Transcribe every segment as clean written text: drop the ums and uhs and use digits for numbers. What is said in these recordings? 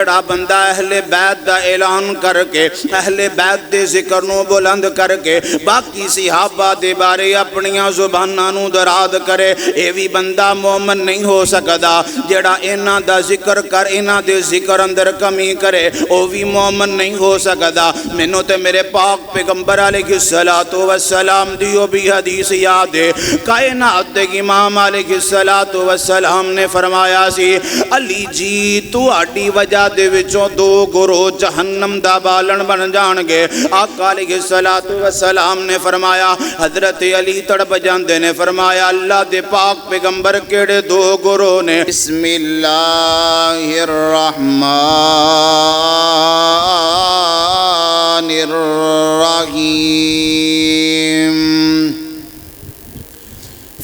بڑا بندہ اہل بیت دا اعلان کر کے اہل بیت دے ذکر نو بلند کر کے باقی صحابہ دے بارے اپنیاں زباناں نو دراد کرے، اے بھی بندہ مومن نہیں ہو سکدا۔ جڑا انہاں دا ذکر کر انہاں دے ذکر اندر کمی کرے او بھی مومن نہیں ہو سکدا۔ مینوں تے میرے پاک پیغمبر علیہ السلام دیو بھی حدیث یاد ہے، کائنات دے امام علیہ السلام نے فرمایا سی علی جی تہاڈی وجہ دے وچوں دو گروہ جہنم دا بالن بن جان گے۔ آقا علیہ السلام نے فرمایا، حضرت علی تڑپ جاندے نے فرمایا اللہ دے پاک پیغمبر کیڑے دو گروہ نے؟ بسم اللہ الرحمن الرحیم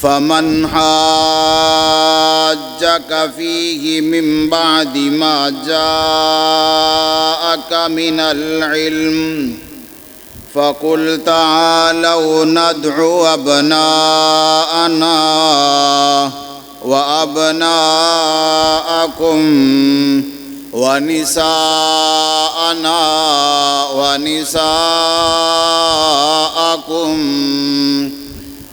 فمن حاجك فيه من بعد ما جاءك من العلم فقل تعالوا ندعو أبناءنا وأبناءكم ونساءنا ونساءكم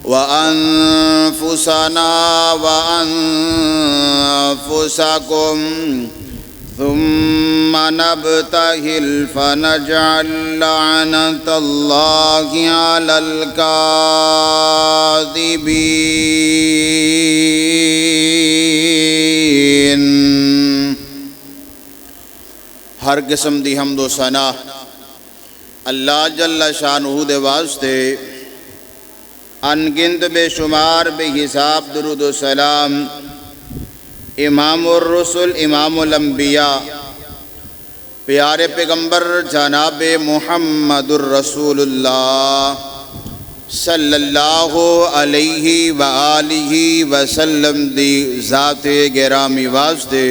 وأنفسنا وأنفسكم ثم نبتهل فنجعل لعنة الله على الكاذبين۔ ہر قسم دی حمد و ثنا اللہ جل شانہ دے واسطے، انگنت بے شمار بے حساب درود و سلام امام الرسل امام الانبیاء پیارے پیغمبر جناب محمد الرسول اللہ صلی اللہ علیہ وآلہ وسلم دی ذات گرامی واسطے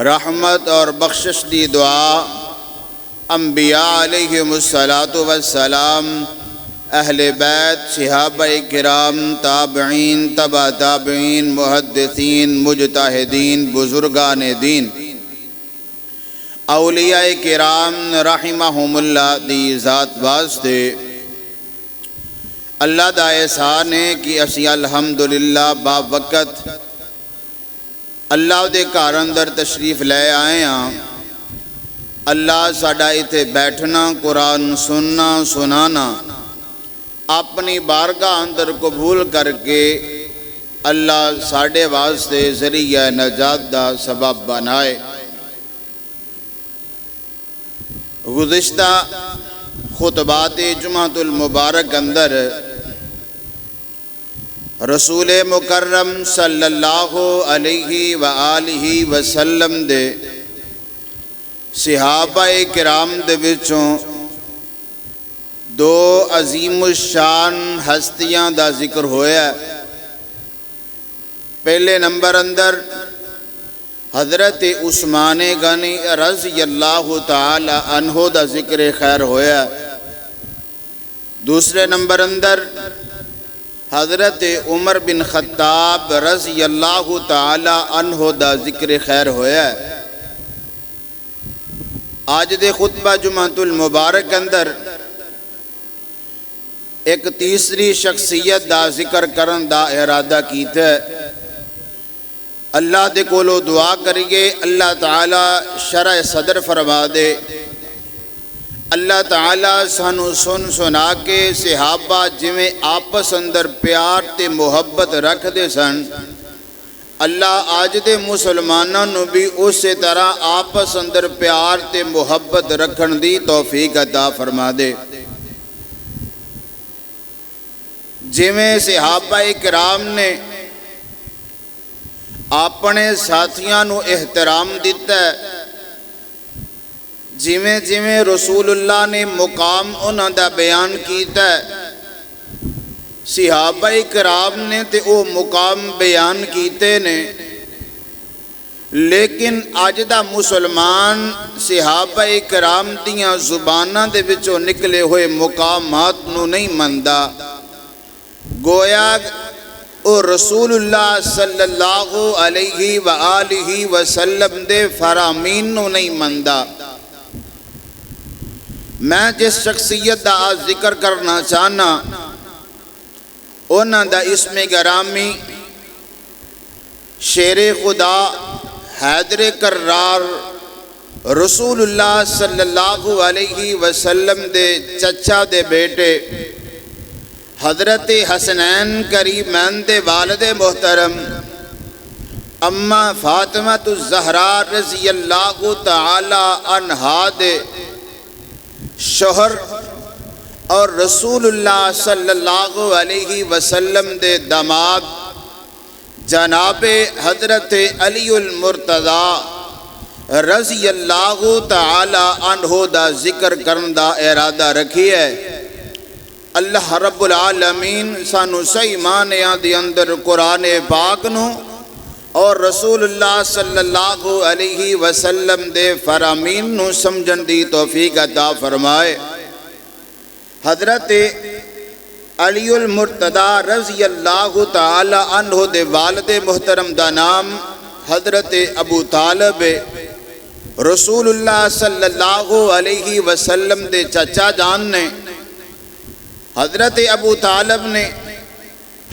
رحمت اور بخشش دی دعا انبیاء علیہم السلام، اہل بیت، صحابہ کرام، تابعین، تبع تابعین، محدثین، مجتہدین، بزرگان دین، اولیاء کرام رحمہم اللہ دی ذات واسطے اللہ دا احسان ہے کہ اسی الحمدللہ با وقت اللہ دے گھر اندر تشریف لے آئے ہاں۔ اللہ ساڈا ایتھے بیٹھنا، قرآن سننا سنانا اپنی بارگاہ اندر قبول کر کے اللہ ساڑھے واسطے ذریعہ نجات دا سبب بنائے۔ گزشتہ خطبات جمعۃ المبارک اندر رسول مکرم صلی اللہ علیہ وآلہ وسلم دے صحابہ کرام دے وچوں دو عظیم الشان ہستیاں دا ذکر ہویا ہے۔ پہلے نمبر اندر حضرت عثمان غنی رضی اللہ تعالی عنہ دا ذکر خیر ہویا ہے۔ دوسرے نمبر اندر حضرت عمر بن خطاب رضی اللہ تعالی عنہ دا ذکر خیر ہویا ہے۔ آج دے خطبہ جمعۃ المبارک اندر ایک تیسری شخصیت دا ذکر کرن دا ارادہ کیتا ہے۔ اللہ دے کولو دعا کریے اللہ تعالی شرح صدر فرما دے، اللہ تعالی سانو سن سنا کے صحابہ جویں آپس اندر پیار تے محبت رکھ دے سن، اللہ آج دے مسلمانوں نو بھی اسی طرح آپس اندر پیار تے محبت رکھن دی توفیق عطا فرما دے۔ جویں صحابہ کرام نے اپنے ساتھیاں نو احترام دیتا ہے، جویں جویں رسول اللہ نے مقام انہاں دا بیان کیتا ہے، صحابہ کرام نے تے او مقام بیان کیتے نے، لیکن اج دا مسلمان صحابہ کرام دیاں زباناں دے وچوں نکلے ہوئے مقامات نو نہیں مندا، گویا او رسول اللہ صلی اللہ علیہ وآلہ وسلم دے فرامین نو نہیں مندا۔ میں جس شخصیت دا آج ذکر کرنا چاہنا اونا دا اسم گرامی شیر خدا حیدر کرار رسول اللہ صلی اللہ علیہ وسلم دے چچا دے بیٹے حضرت حسنین کریمین دے والد محترم اما فاطمہ الزہرا رضی اللہ تعالی عنہا دے شوہر اور رسول اللہ صلی اللہ علیہ وسلم دے داماد جناب حضرت علی المرتضی رضی اللہ تعالی عنہ دا ذکر کرن دا ارادہ رکھی ہے۔ اللہ رب العالمین سانو صحیح معنیاں دے اندر قرآن پاک نو اور رسول اللہ صلی اللہ علیہ وسلم دے فرامین نو سمجھن دی توفیق عطا فرمائے۔ حضرت علی المرتضی رضی اللہ تعالی عنہ دے والد محترم دا نام حضرت ابو طالب رسول اللہ صلی اللہ علیہ وسلم دے چچا جان نے۔ حضرت ابو طالب نے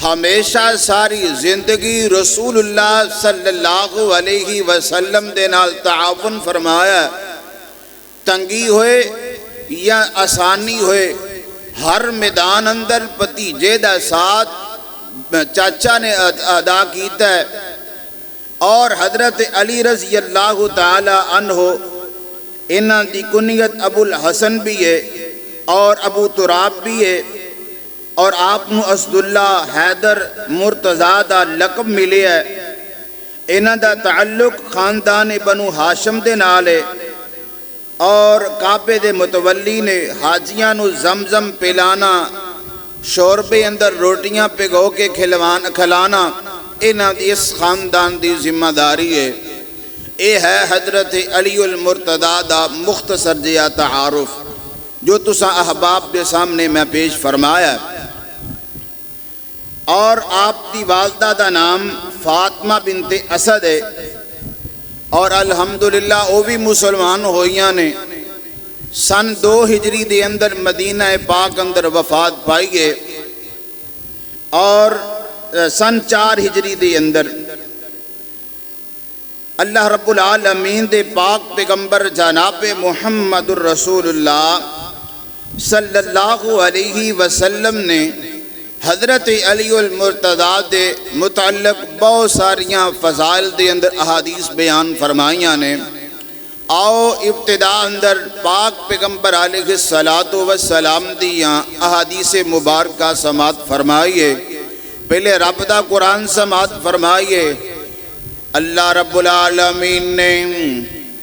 ہمیشہ ساری زندگی رسول اللہ صلی اللہ علیہ وسلم دے نال تعاون فرمایا۔ تنگی ہوئے یا آسانی ہوئے ہر میدان اندر بھتیجے دا ساتھ چاچا نے ادا کیتا ہے۔ اور حضرت علی رضی اللہ تعالی عنہ انہاں دی کنیت ابو الحسن بھی ہے اور ابو تراب بھی ہے، اور آپ نو اسد اللہ حیدر مرتضی دا لقب ملے ہے۔ انہاں دا تعلق خاندان بنو ہاشم دے نال ہے، اور کعبے دے متولی نے حاجیاں نو زمزم پلانا، شوربے اندر روٹیاں پگو کے کھلانا انہاں دی اس خاندان دی ذمہ داری ہے۔ اے ہے حضرت علی المرتضی دا مختصر جیا تعارف جو تسا احباب دے سامنے میں پیش فرمایا ہے۔ اور آپ دی والدہ دا نام فاطمہ بنت اسد ہے، اور الحمدللہ وہ بھی مسلمان ہوئیاں نے۔ سن 2 ہجری دے اندر مدینہ پاک اندر وفات پائی ہے، اور سن 4 ہجری دے اندر اللہ رب العالمین دے پاک پیغمبر جناب محمد الرسول اللہ صلی اللہ علیہ وسلم نے حضرت علی المرتضی دے متعلق بہت ساریاں فضائل دے اندر احادیث بیان فرمائیاں نے۔ آؤ ابتدا اندر پاک پیغمبر علیہ السلام دیاں احادیث مبارکہ سماعت فرمائیے۔ پہلے رب دا قرآن سماعت فرمائیے۔ اللہ رب العالمین نے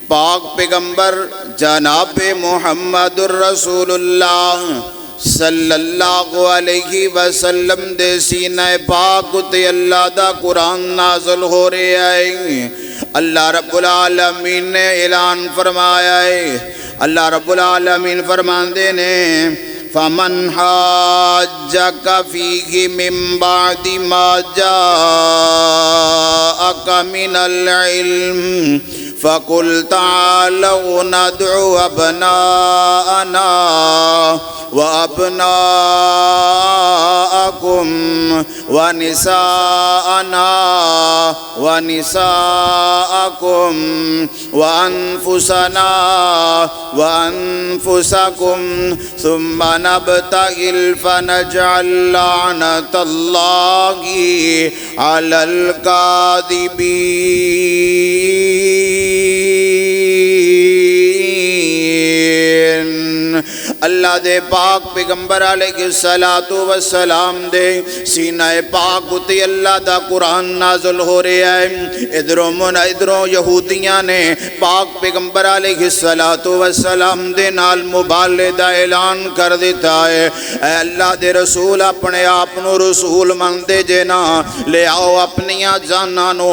پاک پیغمبر جناب محمد الرسول اللہ صلی اللہ علیہ وسلم دے سینہ پاک تے اللہ دا قرآن نازل ہو رہے آئے۔ اللہ رب العالمین نے اعلان فرمایا ہے، اللہ رب العالمین فرماندے نے فَمَنْ حَاجَّكَ فِيهِ مِنْ بَعْدِ مَا جَاءَكَ مِنَ الْعِلْمِ فَقُلْ تَعَالَوْا نَدْعُ أَبْنَاءَنَا وَأَبْنَاءَكُمْ وَنِسَاءَنَا وَنِسَاءَكُمْ وَأَنفُسَنَا وَأَنفُسَكُمْ ثُمَّ نَبْتَهِلْ فَنَجْعَلْ لَعْنَةَ اللَّهِ عَلَى الْكَاذِبِينَ۔ اللہ دے پاک پیغمبر علیہ السلام دے سینہ پاک تے اللہ دا قرآن نازل ہو رہا ہے۔ ادھروں یہودیاں نے پاک پیغمبر علیہ السلام دے نال مبالغے دا اعلان کر دیتا ہے، اے اللہ دے رسول اپنے آپ نو رسول من دے جے نا، لے آؤ اپنیاں جاناں نو،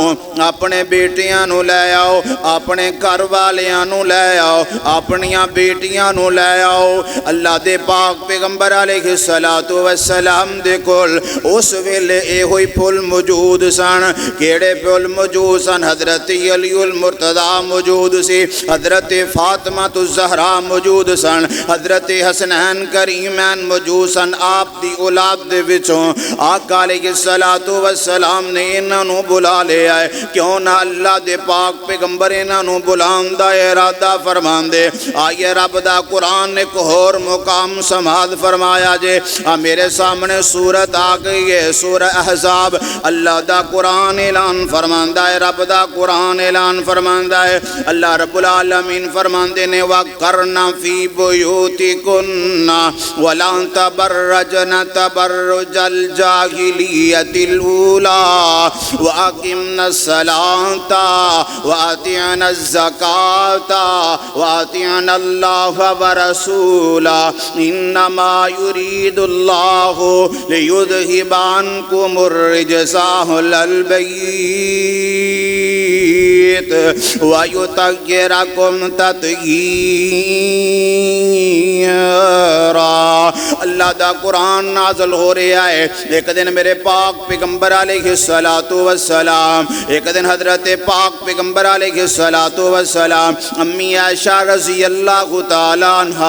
اپنے بیٹیاں نو لے آؤ، اپنے گھر والیاں نو لے آؤ، اپنیاں بیٹیاں نو لے آؤ، اللہ دے پاک پیغمبر علیہ الصلوۃ والسلام دے کول اس ویلے اے ہوئی پھول موجود سن. کیڑے پھول موجود سن؟ حضرت علی المرتضیٰ موجود سی، حضرت فاطمہ الزہرا موجود سن، حضرت حسنین کریمین موجود سن. آپ دی اولاد دے وچوں آقا علیہ الصلوۃ والسلام نے انہاں نوں بلا لیا ہے. کیوں نہ اللہ دے پاک پیغمبر انہاں نوں بلان دا ارادہ فرماندے. آئیے رب دا قرآن ایک اور مقام سماعت فرمایا جے. میرے سامنے سورت آ گئی ہے، سورہ احزاب. اللہ دا قرآن اعلان فرماندا ہے، رب دا قرآن اعلان فرماندا ہے. اللہ رب العالمین فرماندے نے وَقَرْنَ فِي بُيُوتِكُنَّ وَلَا تَبَرَّجْنَ تَبَرُّجَ الْجَاهِلِيَّةِ الْأُولَى وَأَقِمْنَ الصَّلَاةَ وَآتِينَ الزَّكَاةَ وَآتِينَ اللَّهَ وَرَسُولَهُ إِنَّمَا يُرِيدُ اللَّهُ لِيُذْهِبَ عَنكُمُ الرِّجْسَ أَهْلَ الْبَيْتِ وَيُطَهِّرَكُمْ تَطْهِيرًا. اللہ دا قرآن نازل ہو رہا ہے. ایک دن میرے پاک پیغمبر علیہ الصلوۃ والسلام، ایک دن حضرت پاک پیغمبر علیہ الصلوۃ والسلام امی عائشہ رضی اللہ تعالی عنہ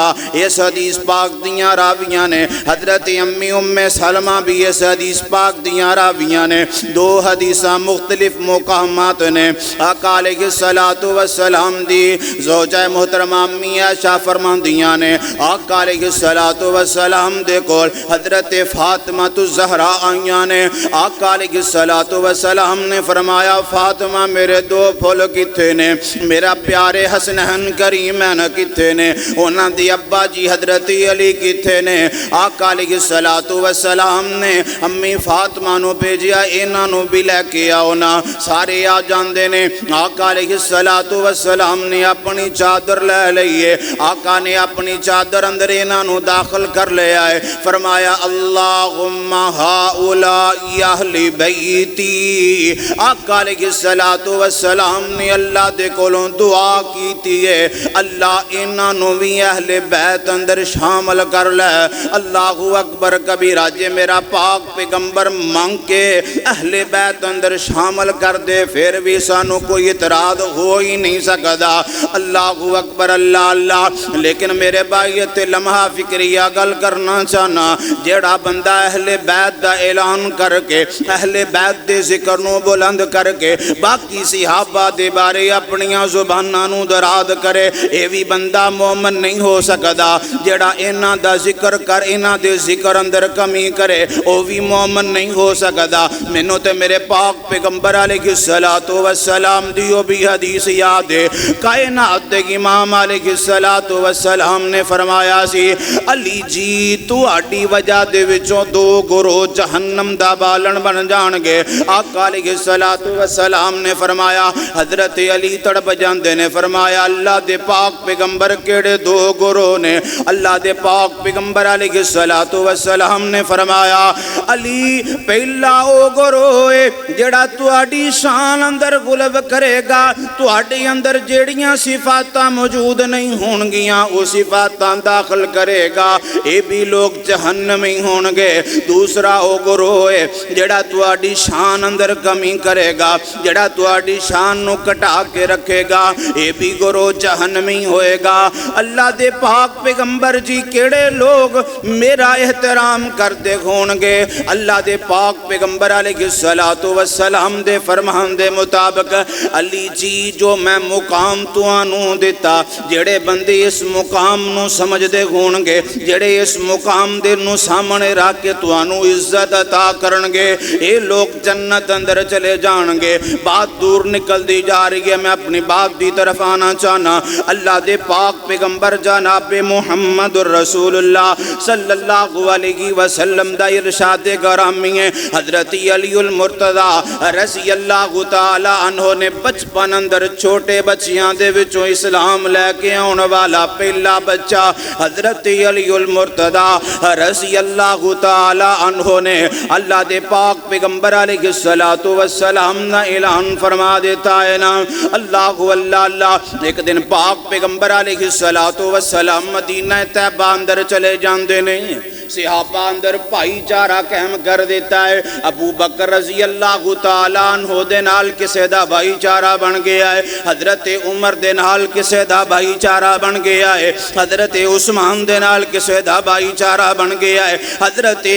اس حدیث پاک دیاں راویاں نے، حضرت امی ام سلمہ بھی اس حدیث پاک دیاں راویاں نے. دو حدیثاں مختلف مقامات نے. آقا علیہ الصلوۃ والسلام دی زوجہ محترمہ امی عائشہ فرماندیاں نے آقا علیہ الصلوۃ والسلام دے کول حضرت فاطمہ الزہرا آئیاں نے. آقا علیہ الصلوۃ والسلام نے فرمایا فاطمہ میرے دو پھول کتھے نے؟ میرا پیارے حسنین کریمین کتھے نے؟ انہاں دی ابا جی حضرت علی کتھے نے؟ آقا علیہ الصلوۃ والسلام نے امی فاطمہ نو بھیجیا انہاں نو بھی لے کے آؤ نا. سارے آ جاندے نے. آقا علیہ الصلوۃ والسلام نے اپنی چادر لے لئیے. آقا نے اپنی چادر اندر انہاں نو داخل کر لیا ہے. فرمایا اللہم ہؤلاء اہل بیتی. آقا علیہ الصلوۃ والسلام نے اللہ دے کولوں دعا کیتی ہے اللہ انہاں نو بھی اہل بیت اندر شامل کر لے. اللہ اکبر کبیرہ. جے میرا پاک پیغمبر مانگ کے اہل بیت اندر شامل کر دے پھر بھی سانو کوئی اعتراض ہو ہی نہیں سکتا. اللہ اکبر اللہ اللہ. لیکن میرے بھائی تے لمحہ فکریہ گل کرنا چاہنا جیڑا بندہ اہل بیت دا اعلان کر کے اہل بیت دے ذکر نو بلند کر کے باقی صحابہ دے بارے اپنیاں زباناں نو دراد کرے اے بھی بندہ مومن نہیں ہو سکتا. جیڑا انہاں دا ذکر کر انہاں دے ذکر اندر کمی کرے او بھی مومن نہیں ہو سکتا. مینوں تے میرے پاک پیغمبر علیہ الصلوۃ والسلام دیو بھی حدیث یاد ہے. کائنات دے امام علیہ الصلوۃ والسلام نے فرمایا سی علی جی تہاڈی وجہ دے وچوں دو گروہ جہنم دا بالن بن جان گے. آقا علیہ الصلوۃ والسلام نے فرمایا حضرت علی تڑپ جاندے نے. فرمایا اللہ دے پاک پیغمبر کیڑے دو گروہ نے؟ اللہ دے پاک پیغمبر علیہ الصلوۃ والسلام نے فرمایا علی پہلا او گروہ ہے جڑا تہاڈی شان اندر غلب کرے گا. تہاڈے اندر جیڑیاں صفاتاں موجود نہیں ہون گیاں او صفاتاں داخل کرے گا. اے بھی لوگ جہنمی ہون گے. دوسرا او گروہ ہے جڑا تہاڈی شان اندر کمی کرے گا، جڑا تہاڈی شان نو کٹا کے رکھے گا. اے بھی گروہ جہنمی ہوئے گا. اللہ دے پاک پیغمبر جی کیڑے لوگ میرا احترام کرتے ہون گے؟ اللہ دے پاک پیغمبر علیہ الصلوۃ والسلام دے فرمان دے مطابق علی جی جو میں مقام توانوں دیتا جڑے بندے اس مقام نو سمجھ دے ہون گے، جڑے اس مقام دے نو سامنے رکھ کے توانوں عزت عطا کرن گے، اے لوگ جنت اندر چلے جان گے. بات دور نکل دی جا رہی ہے، میں اپنی بات دی طرف آنا چاہنا. اللہ دے پاک پیغمبر جناب محمد الرسول اللہ صلی اللہ علیہ وسلم دا ارشاد گرامی ہے. حضرت علی المرتضیٰ رضی اللہ تعالی عنہ نے 55 ਅੰਦਰ ਛੋਟੇ ਬੱਚਿਆਂ ਦੇ ਵਿੱਚੋਂ ਇਸਲਾਮ ਲੈ ਕੇ ਆਉਣ ਵਾਲਾ ਪਹਿਲਾ ਬੱਚਾ حضرت علی المرتضی رضی اللہ تعالی عنہ نے اللہ دے پاک پیغمبر علیہ السلام نہ اعلان فرما دیتا ہے نا اللہ اللہ ایک دن پاک پیغمبر علیہ السلام مدینہ طیبہ اندر چلے جاندے نے صحابہ اندر بھائی چارہ قائم کر دیتا ہے ابو بکر رضی اللہ تعالیٰ عنہ دے نال کسے دا بھائی چارہ بن گیا ہے حضرت عمر دے نال کسے دا بھائی چارہ بن گیا ہے حضرت عثمان دے نال کسے دا بھائی چارہ بن گیا ہے حضرت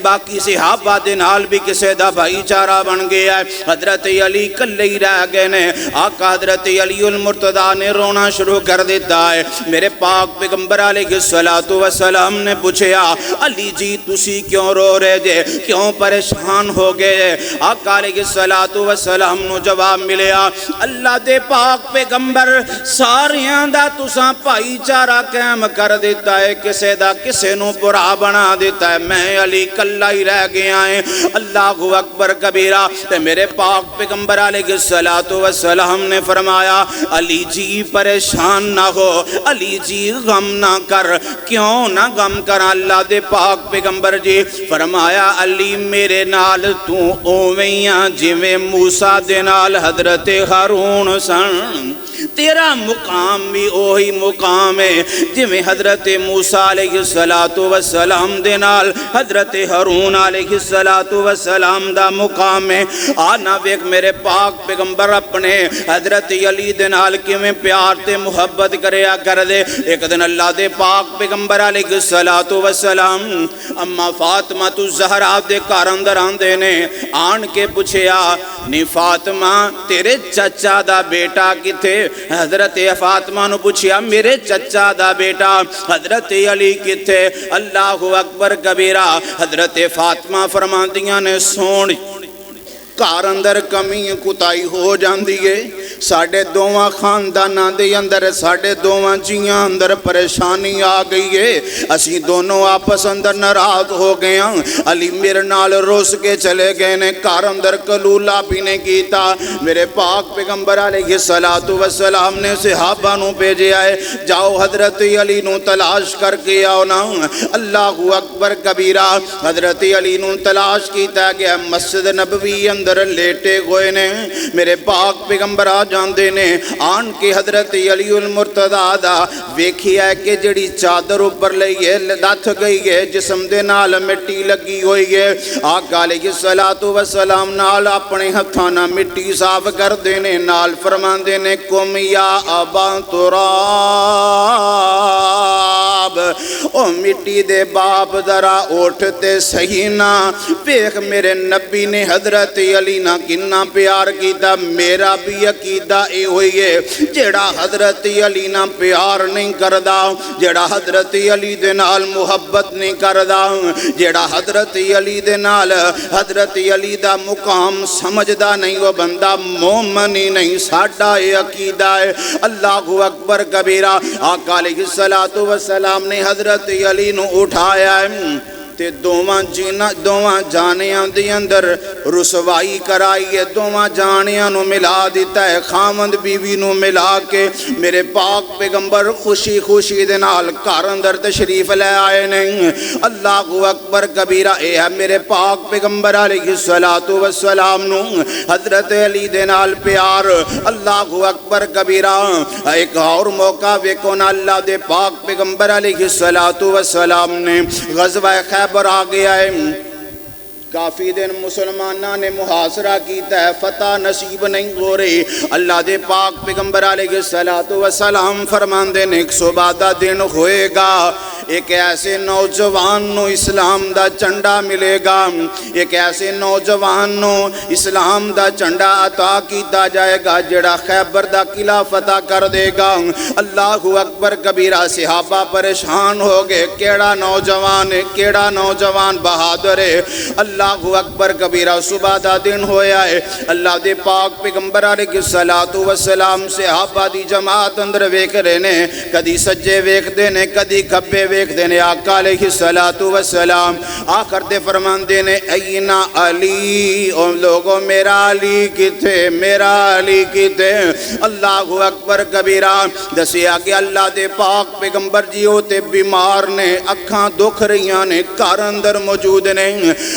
باقی صحابہ دے نال بھی کسے دا بھائی چارہ بن گیا ہے حضرت علی کلے ہی رہ گئے نے آقا حضرت علی المرتضی نے رونا شروع کر دیتا ہے میرے پاک پیغمبر علیہ السلام نے پوچھا علی جی تسی کیوں رو رہے جے کیوں پریشان ہو گئے آقا علیہ السلام نو جواب ملیا اللہ دے پاک پیغمبر ساریاں دا تساں بھائی چارہ قائم کر دیتا ہے کسے دا کسے نو برا بنا دیتا ہے میں علی کلہ ہی رہ گیا ہے اللہ اکبر کبیرہ تے میرے پاک پیغمبر علیہ السلام نے فرمایا علی جی پریشان نہ ہو علی جی غم نہ کر کیوں نہ غم کر اللہ دے پاک پیغمبر جی فرمایا علی میرے نال تو اوویاں جویں موسیٰ دے نال حضرت ہارون سن تیرا مقام بھی اوہی مقام ہے جویں حضرت موسیٰ علیہ السلام دے نال حضرت ہارون علیہ السلام دا مقام ہے آنا ویک میرے پاک پیغمبر اپنے حضرت علی دے نال کیویں پیار تے محبت کریا کر دے ایک دن اللہ دے پاک پیغمبر علیہ السلام اما فاطمہ تو زہرا دے گھر اندر آندے نے آن کے پوچھیا نی فاطمہ تیرے چچا دا بیٹا کتے حضرت فاطمہ نو پوچھیا میرے چچا دا بیٹا حضرت علی کتے اللہ اکبر کبیرہ حضرت فاطمہ فرماندیاں نے سون گھر اندر کمی کتائی ہو جاندی ہے ساڑھے دوواں خانداناں دے اندر ساڑھے دوواں جیاں اندر پریشانی آ گئی ہے اسی دونوں آپس اندر ناراض ہو گئے ہیں علی میرے نال روس کے چلے گئے نے گھر اندر کلولا بھی نہیں کیتا میرے پاک پیغمبر علیہ السلام نے صحابہ نو بھیجے آئے جاؤ حضرت علی نو تلاش کر کے آؤ نا اللہ اکبر کبیرہ حضرت علی نو تلاش کیتا گیا مسجد نبوی اندر لیٹے ہوئے نے میرے پاک پیغمبر جاندے نے آن کے حضرت علی المرتضی دا ویکھیا ہے کہ جڑی چادر اوپر لئی ہے لدھ گئی ہے جسم دے نال مٹی لگی ہوئی ہے آقا علیہ السلام نال اپنے ہتھاں نال مٹی صاف کر دینے نال فرماندے نے کم یا ابا تراب او مٹی دے باپ ذرا اٹھتے صحیح نہ ویکھ میرے نبی نے حضرت علی نہ کنا پیار کیتا میرا بھی عقیدہ اے ہوئی ہے جڑا حضرت علی نہ پیار نہیں کردا جڑا حضرت علی دے نال محبت نہیں کردا جڑا حضرت علی دے نال حضرت علی دا مقام سمجھدا نہیں وہ بندہ مومن ہی نہیں ساڈا اے عقیدہ ہے اللہ اکبر کبیرہ آقا علیہ السلام نے حضرت علی نو اٹھایا ہے تے دوواں جانیاں دی اندر رسوائی کرائی ہے دوواں جانیاں نو ملا دیتا ہے خامند بیوی نو ملا کے میرے پاک پیغمبر خوشی خوشی دے نال گھر اندر تشریف لے آئے نہیں اللہ اکبر کبیرہ اے ہے میرے پاک پیغمبر علیہ السلام نو حضرت علی دے نال پیار اللہ اکبر کبیرہ ایک اور موقع ویکو نا اللہ دے پاک پیغمبر علیہ السلام نے غزوہ خیبر آ گیا ہے کافی دن مسلمانہ نے محاصرہ کیتا ہے فتح نصیب نہیں ہو رہی اللہ دے پاک پیغمبر علیہ السلام فرماندے نے 112 دن ہوئے گا ایک ایسے نوجوان نو اسلام دا چنڈا ملے گا ایک ایسے نوجوان نو اسلام دا چنڈا عطا کیتا جائے گا جڑا خیبر دا قلعہ فتح کر دے گا اللہ اکبر کبیرہ صحابہ پریشان ہو گئے کیڑا نوجوان بہادر ہے اللہ اکبر کبیرہ صبح دا دن ہویا ہے اللہ دے پاک پیغمبر علیہ السلام صحابہ دی جماعت اندر ویکھ رہے نے کدی سجے ویکھ دے نے کدی کھبے ویکھدے نے آقا علیہ السلام آخر تے فرماندے نے اینا علی، او لوگوں میرا علی کتے، میرا علی کتے؟ اللہ اکبر کبیرہ۔ دسیا کہ اللہ دے پاک پیغمبر جی ہوتے بیمار نے، اکھاں دکھ رہیاں نے، گھر اندر موجود نے۔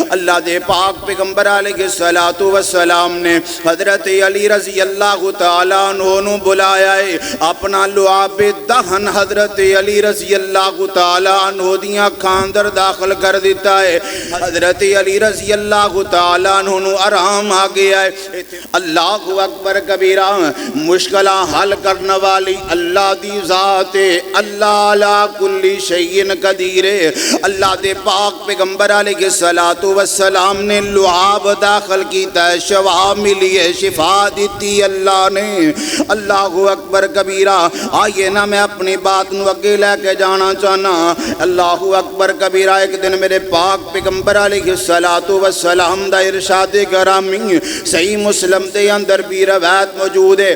اللہ دے پاک پیغمبر علیہ السلام نے حضرت علی رضی اللہ تعالیٰ عنہ بلایا ہے، اپنا لعاب دہن حضرت علی رضی اللہ تعالیٰ عنہ دیاں اکھاں اندر داخل کر دیتا ہے۔ حضرت علی رضی اللہ تعالیٰ عنہ آرام آ گیا ہے۔ اللہ اکبر کبیرہ۔ مشکلہ حل کرنے والی اللہ دی ذات ہے، اللہ علی کل شیء قدیر ہے۔ اللہ دے پاک پیغمبر علیہ السلام نے لعاب داخل کیتا ہے، شفا ملی ہے، شفا دیتی اللہ نے۔ اللہ اکبر کبیرہ۔ آئیے نا میں اپنی بات نو اگے لے کے جانا چاہنا۔ اللہ اکبر کبیرہ۔ ایک دن میرے پاک پیغمبر علیہ السلام دا ارشاد گرامی صحیح مسلم دے اندر بھی روایت موجود ہے،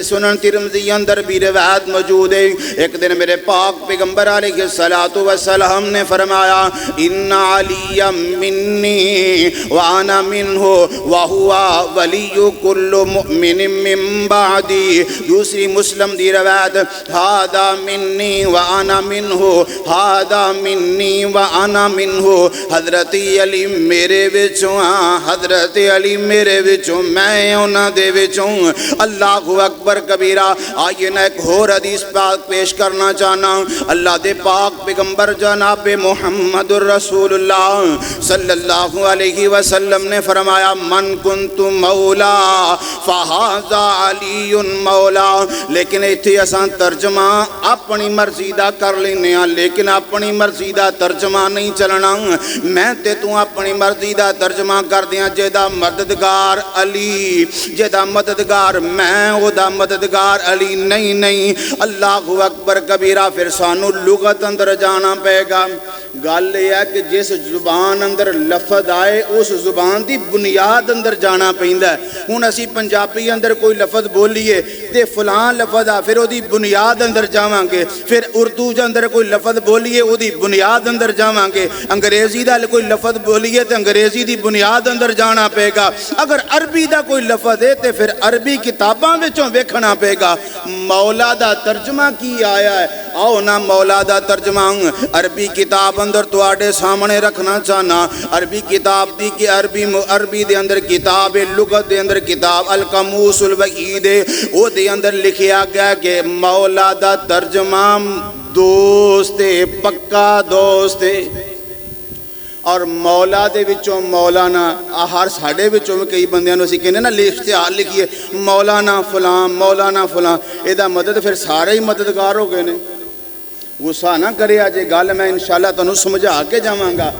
سنن ترمذی اندر بھی روایت موجود ہے۔ ایک دن میرے پاک پیغمبر علیہ السلام نے فرمایا ان علی منی وانا منہ وہو ولی کل مؤمن من بعدی۔ دوسری مسلم دی روایت ہادا منی وانا منہ، ہادا منی وانا منہ۔ حضرت علی میرے وچوں، حضرت علی میرے وچوں، میں انہاں دے وچوں۔ اللہ اکبر کبیرہ۔ آئیے نا ایک اور حدیث پاک پیش کرنا چاہنا۔ اللہ دے پاک پیغمبر جناب محمد الرسول اللہ صلی اللہ علیہ وسلم نے فرمایا من کنت مولا فہذا علی مولا۔ لیکن ایتھے اساں ترجمہ اپنی مرضی دا کر لینے ہاں، لیکن اپنی مرضی دا ترجمہ نہیں چلنا۔ میں تے تو اپنی مرضی دا ترجمہ کر دیاں جیدہ مددگار علی، جیدہ مددگار میں، او دا مددگار علی نہیں۔ اللہ اکبر کبیرہ۔ پھر سانو لغت اندر جانا پے گا۔ گل یہ ہے کہ جس زبان اندر لفظ آئے اس زبان دی بنیاد اندر جانا پیندا ہے۔ ہن اسی پنجابی اندر کوئی لفظ بولیے تے فلاں لفظ آ، پھر او دی بنیاد اندر جاواں گے۔ پھر اردو دے اندر کوئی لفظ بولیے او دی بنیاد اندر جاواں گے۔ انگریزی دا کوئی لفظ بولیے تے انگریزی دی بنیاد اندر جانا پے گا۔ اگر عربی دا کوئی لفظ ہے تے پھر عربی کتاباں وچوں ویکھنا پے گا مولا دا ترجمہ کی آیا ہے۔ آؤ نا مولا دا ترجمہ عربی کتاب اندر تواڈے سامنے رکھنا چاہنا۔ عربی کتاب دی کہ عربی دے اندر کتاب لغت دے اندر کتاب القاموس الوحید او دے اندر لکھیا گیا کہ مولا دا ترجمہ دوست پکا دوست۔ اور مولا دے وچوں مولانا ہر ساڈے وچوں کئی بندیاں نوں اسی کہنے نا اشتہار لکھیے مولانا فلاں مولانا فلاں، اے دا مدد پھر سارے ہی مددگار ہو گئے نے۔ غصہ نہ کرے اجے گل میں انشاءاللہ تانوں سمجھا کے جاواں گا۔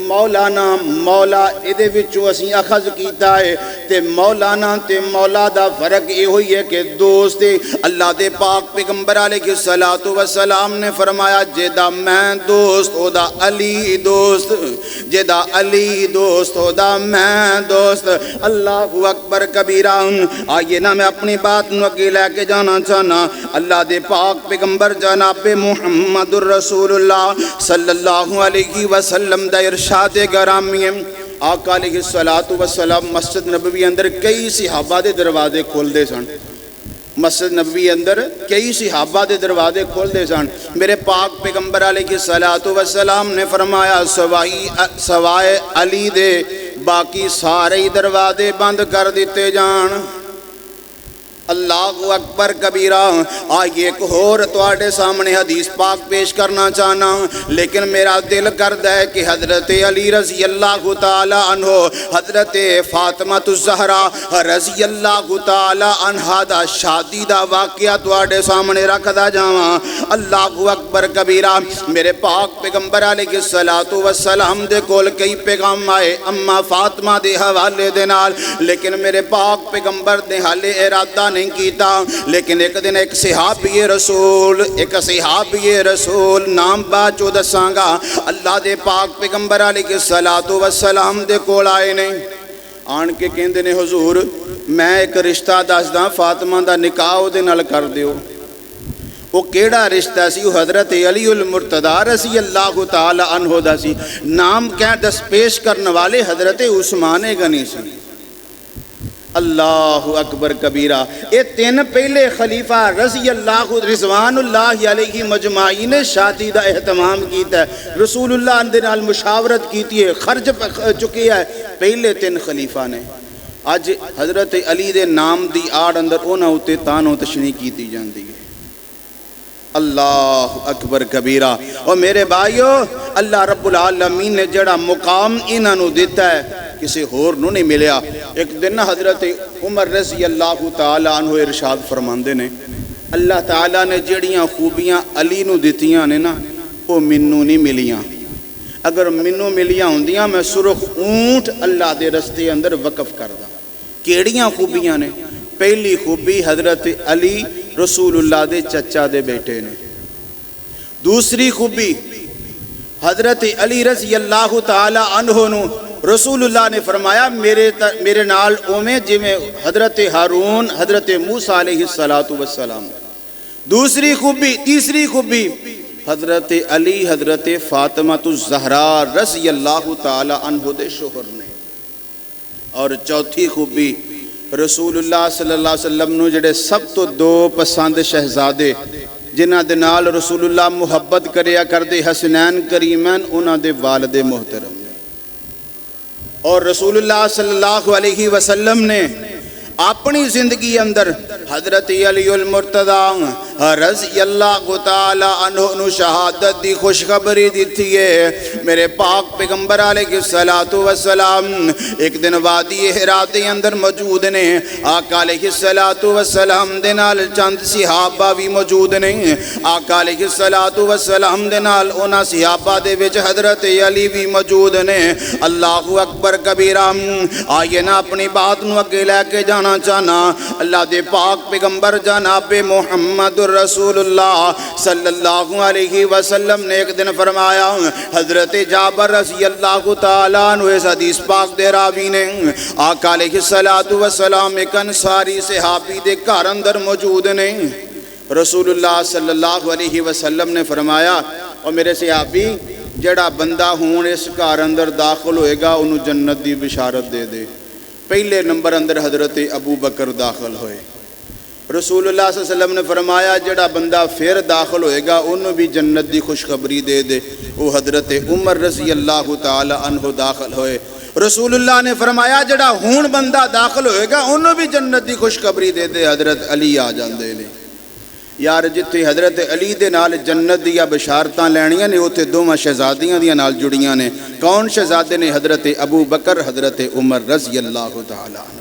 مولانا مولا ادے وچوں اسی اخذ کیتا ہے تے مولانا تے مولا دا فرق یہ ہوئی ہے کہ دوست اللہ دے پاک پیغمبر علیہ السلام نے فرمایا جیدا میں دوست او دا علی دوست، جیدا علی دوست او دا میں دوست۔ اللہ اکبر کبیرہ۔ آئیے نا میں اپنی بات نو اگے لے کے جانا چاہنا۔ اللہ دے پاک پیغمبر جناب محمد الرسول اللہ صلی اللہ علیہ وسلم دا ارشاد گرامی ہے۔ آقا علیہ السلام مسجد نبوی اندر کئی صحابہ دے دروازے کھول دے سن۔ مسجد نبوی اندر کئی صحابہ دے دروازے کھول دے سن۔ میرے پاک پیغمبر علیہ السلام نے فرمایا سوائے علی دے باقی سارے دروازے بند کر دیتے جان۔ اللہ اکبر کبیرہ۔ آئیے ایک اور تواڈے سامنے حدیث پاک پیش کرنا چاہنا، لیکن میرا دل کردا ہے کہ حضرت علی رضی اللہ تعالی عنہ، حضرت فاطمہ الزہرا رضی اللہ تعالی عنہا دا شادی دا واقعہ تواڈے سامنے رکھدا جاواں۔ اللہ اکبر کبیرہ۔ میرے پاک پیغمبر علیہ السلام دے کول کئی پیغام آئے اما فاطمہ دے حوالے دے نال، لیکن میرے پاک پیغمبر نے حالے ارادہ نہیں کیتا۔ لیکن ایک دن ایک صحابی رسول نام باچو دساں گا، اللہ دے پاک پیغمبر علیہ السلام دے کول آئے نے، آن کے کہندے نے حضور میں ایک رشتہ دسدا فاطمہ دا نکاح دے نال کر دیو۔ وہ کیڑا رشتہ سی؟ وہ حضرت علی المرتضی رضی اللہ تعالی عنہ دا سی۔ نام کیا دس پیش کرنے والے حضرت عثمان غنی سی۔ اللہ اکبر کبیرہ۔ یہ تین پہلے خلیفہ رضی اللہ رضوان اللہ علیہ مجمعین شادی دا اہتمام کیتا ہے، رسول اللہ اندے نال مشاورت کیتی ہے، خرچ چکی ہے پہلے تین خلیفہ نے۔ اج حضرت علی دے نام دی آڑ اندر اونا ہوتے تانوں تشنیح کیتی جاندی ہے۔ اللہ اکبر کبیرہ۔ اور میرے بھائیو، اللہ رب العالمین نے جڑا مقام انہاں نو دیتا ہے کسی ہور نو نہیں ملیا۔ ایک دن حضرت عمر رضی اللہ تعالی عنہ ارشاد فرماندے نے، اللہ تعالیٰ نے جڑیاں خوبیاں علی نو دیتیاں نے نا وہ منو نہیں ملیاں، اگر منو ملیاں ہوندیاں میں سرخ اونٹ اللہ دے رستے اندر وقف کردہ۔ کیڑیاں خوبیاں نے؟ پہلی خوبی حضرت علی رسول اللہ دے چچا دے بیٹے نے۔ دوسری خوبی حضرت علی رضی اللہ تعالی عنہ نو رسول اللہ نے فرمایا میرے نال اومیں جی میں حضرت ہارون حضرت موسیٰ علیہ السلام۔ دوسری خوبی، تیسری خوبی حضرت علی حضرت فاطمہ الزہرا رضی اللہ تعالی عنہ دے شوہر نے۔ اور چوتھی خوبی رسول اللہ صلی اللہ علیہ وسلم نو جڑے سب تو دو پسند شہزادے جنہ دے نال رسول اللہ محبت کریا کردے حسنین کریمین انہ دے والد محترم نے۔ اور رسول اللہ صلی اللہ علیہ وسلم نے اپنی زندگی اندر حضرت علی المرتضی رضی اللہ تعالی عنہ نو شہادت دی خوشخبری دیتی ہے۔ میرے پاک پیغمبر علیہ السلام ایک دن وادی حرا دے اندر موجود نے، آقا علیہ السلام دے نال چند صحابہ بھی موجود نے، آقا علیہ السلام دے نال اونا صحابہ دے وچ حضرت علی بھی موجود نے۔ اللہ اکبر کبیرہ۔ آئیے نا اپنی بات نو اگے لے کے جانا چاہنا۔ اللہ دے پاک پیغمبر جناب محمد رسول اللہ صلی اللہ علیہ وسلم نے ایک دن فرمایا، حضرت جابر رضی اللہ تعالیٰ عنہ اس حدیث پاک دے راوی نے، آقا علیہ السلام ایک انصاری صحابی دے گھر اندر موجود نے۔ رسول اللہ صلی اللہ علیہ وسلم نے فرمایا، اور میرے صحابی جڑا بندہ ہون اس گھر اندر داخل ہوئے گا انہوں جنت دی بشارت دے دے۔ پہلے نمبر اندر حضرت ابو بکر داخل ہوئے۔ رسول اللہ صلی اللہ علیہ وسلم نے فرمایا جڑا بندہ پھر داخل ہوئے گا انہوں بھی جنت دی خوشخبری دے دے، وہ حضرت عمر رضی اللہ تعالی عنہ داخل ہوئے۔ رسول اللہ نے فرمایا جڑا ہون بندہ داخل ہوئے گا انہوں بھی جنت دی خوشخبری دے دے، حضرت علی آ جاندے نے۔ یار جتھے حضرت علی دے نال جنت دیا بشارتاں لینیاں نے اوتھے دوواں شہزادیاں دیا نال جڑیاں نے۔ کون شہزادے نے؟ حضرت ابو بکر حضرت عمر رضی اللہ تعالی عنہ۔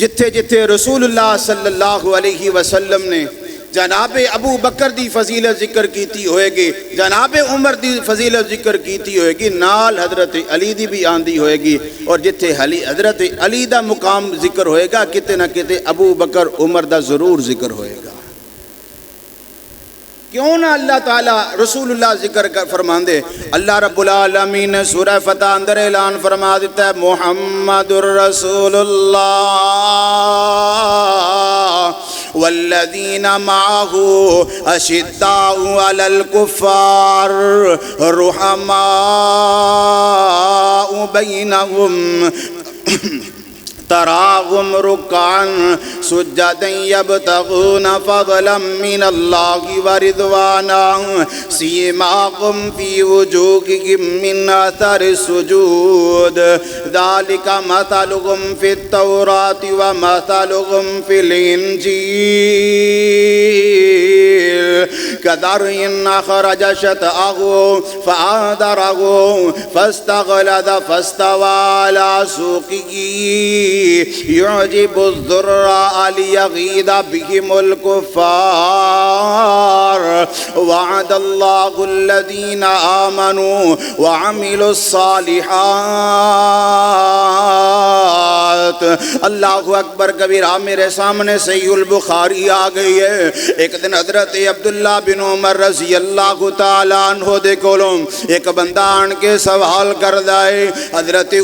جتھے جتھے رسول اللہ صلی اللہ علیہ وسلم نے جناب ابو بکر دی فضیلت ذکر کیتی ہوئے گی، جناب عمر دی فضیلت ذکر کیتی ہوئے گی، نال حضرت علی دی بھی آندی ہوئے گی۔ اور جتھے حضرت علی دا مقام ذکر ہوئے گا کتے نہ کتے ابو بکر عمر دا ضرور ذکر ہوئے گا۔ کیوں نہ اللہ تعالیٰ رسول اللہ ذکر فرماندے؟ اللہ رب العالمین نے سورہ فتح اندر اعلان فرما دیتا ہے، محمد الرسول اللہ والذین معہ اشداء علی الکفار رحماء بینہم تراغم رکعا سجدا یبتغون فضلا من اللہ ورضوانا سیماہم فی وجوہہم من اثر السجود ذالک مثلہم فی التوراۃ ومثلہم فی الانجیل كذرع أخرج شطأه فآزره فاستغلظ فاستوى على سوقه يعجب الضراء ليغيظ بهم الكفار وعد اللہ الذین آمنوا وعملوا الصالحات۔ اللہ اکبر کبیرہ۔ میرے سامنے صحیح البخاری آ گئی ہے۔ ایک دن حضرت عبداللہ بن عمر رضی اللہ تعالیٰ عنہ دے کولوں ایک بندہ آن کے سوال کردہ ہے۔ حضرت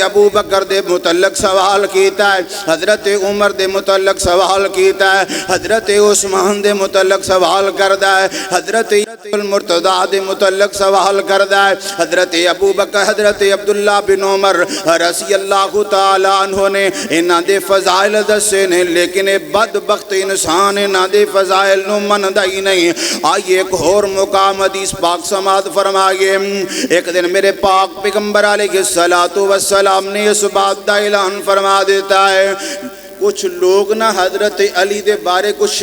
ابو بکر دے متعلق سوال کیتا ہے، حضرت عمر دے متعلق سوال کیتا ہے، حضرت عثمان دے متعلق سوال کردہ ہے، حضرت المرتضیٰ دے متعلق سوال کردہ ہے۔ حضرت ابو بکر حضرت عبداللہ بن عمر رضی اللہ تعالیٰ عنہ نے انہاں دے فضائل دسے نے، لیکن بدبخت انسان انہاں دے فضائل نو مندا ہی نہیں۔ آئیے ایک اور مقام حدیث پاک سماعت فرمائیے۔ ایک دن میرے پاک پیغمبر علیہ السلام نے اس بات دا اعلان فرما دیتا ہے، کچھ لوگ نہ حضرت علی دے بارے کچھ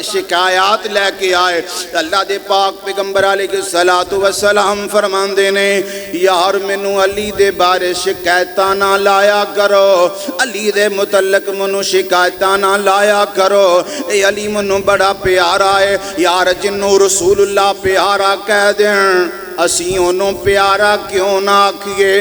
شکایات لے کے آئے۔ اللہ دے پاک پیغمبر علیہ السلام فرماندے نے، یار مینوں علی دے بارے شکایتاں نہ لایا کرو، علی دے متعلق منوں شکایتاں نہ لایا کرو، اے علی منوں بڑا پیارا ہے، یار جنوں رسول اللہ پیارا کہہ دیں اسی انہوں پیارا کیوں نہ آکھئے،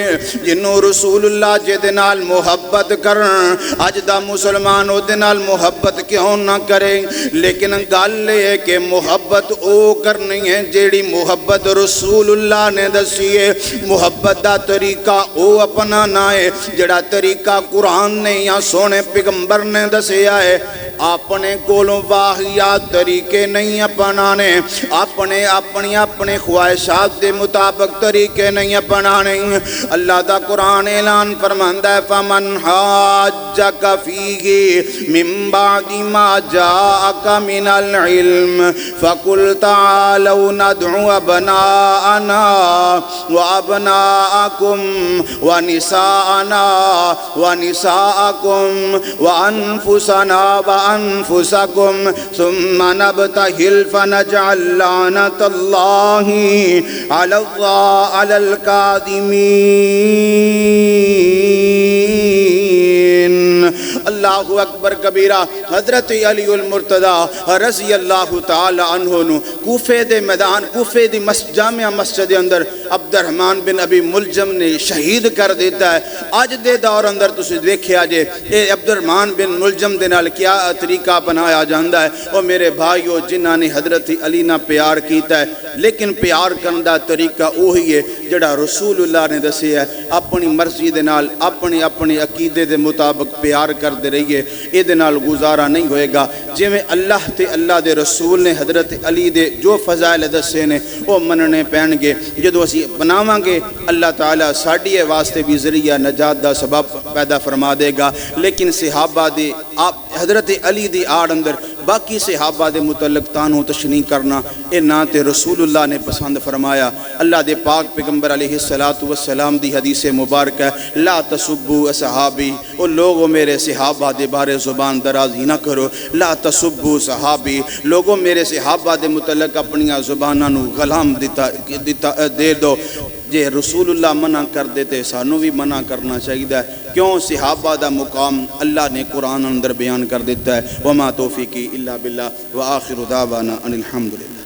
جنہوں رسول اللہ جدے نال محبت کرن، اج دا مسلمان او دے نال محبت کیوں نہ کریں۔ لیکن گل ہے کہ محبت او کرنی ہے جیڑی محبت رسول اللہ نے دسی ہے، محبت دا طریقہ او اپنانا ہے جڑا طریقہ قرآن نے یا سونے پیغمبر نے دسیا ہے۔ اپنے کولوں واہیات طریقے نہیں اپنانے، اپنے خواہشات دے مطابق طریقے نہیں اپنانے۔ اللہ دا قرآن اعلان فرماندا ہے، فمن حاجک فیہ من بعد ما جاءک من العلم فقل تعالوا ندعو ابناءنا وابناءکم ونساءنا ونساءکم وانفسنا وانفسکم ثم نبتہل فنجعل لعنت اللہ علی الکاذبین۔ اللہ اکبر کبیرہ۔ حضرت علی المرتضیٰ رضی اللہ تعالی عنہ نو کوفے دے میدان، کوفے دی جامعہ مسجد اندر عبد الرحمن بن ابی ملجم نے شہید کر دیتا ہے۔ آج دے دور اندر تسی دیکھیا جے اے عبد الرحمن بن ملجم دے نال کیا طریقہ بنایا جاندا ہے۔ او میرے بھائیو، جنہاں نے حضرت علی نہ پیار کیتا ہے، لیکن پیار کرن دا طریقہ وہی ہے جڑا رسول اللہ نے دسیا ہے۔ اپنی مرضی دے نال اپنے عقیدے دے مطابق پیار کر دے رہیے، اے دے نال گزارا نہیں ہوئے گا۔ جویں اللہ تے اللہ دے رسول نے حضرت علی دے جو فضائل دسے نے وہ مننے پین گے۔ جدو اسی بناواں گے اللہ تعالیٰ ساڈی واسطے بھی ذریعہ نجات دا سبب پیدا فرما دے گا۔ لیکن صحابہ دے حضرت علی دی آڑ اندر باقی صحابہ دے متعلق تانو تشنیع کرنا اے نہ تے رسول اللہ نے پسند فرمایا۔ اللہ دے پاک پیغمبر علیہ السلام دی حدیث مبارک ہے، لا تسبوا اصحابی، او لوگوں میرے صحابہ دے بارے زبان درازی نہ کرو، لا تسبوا صحابی، لوگوں میرے صحابہ دے متعلق اپنیاں زباناں نو غلام دے دو۔ جے رسول اللہ منع کر دیتے سانو بھی منع کرنا چاہیے، کیوں؟ صحابہ دا مقام اللہ نے قرآن اندر بیان کر دیتا ہے۔ وما توفیقی الا باللہ وآخر دعوانا ان الحمدللہ۔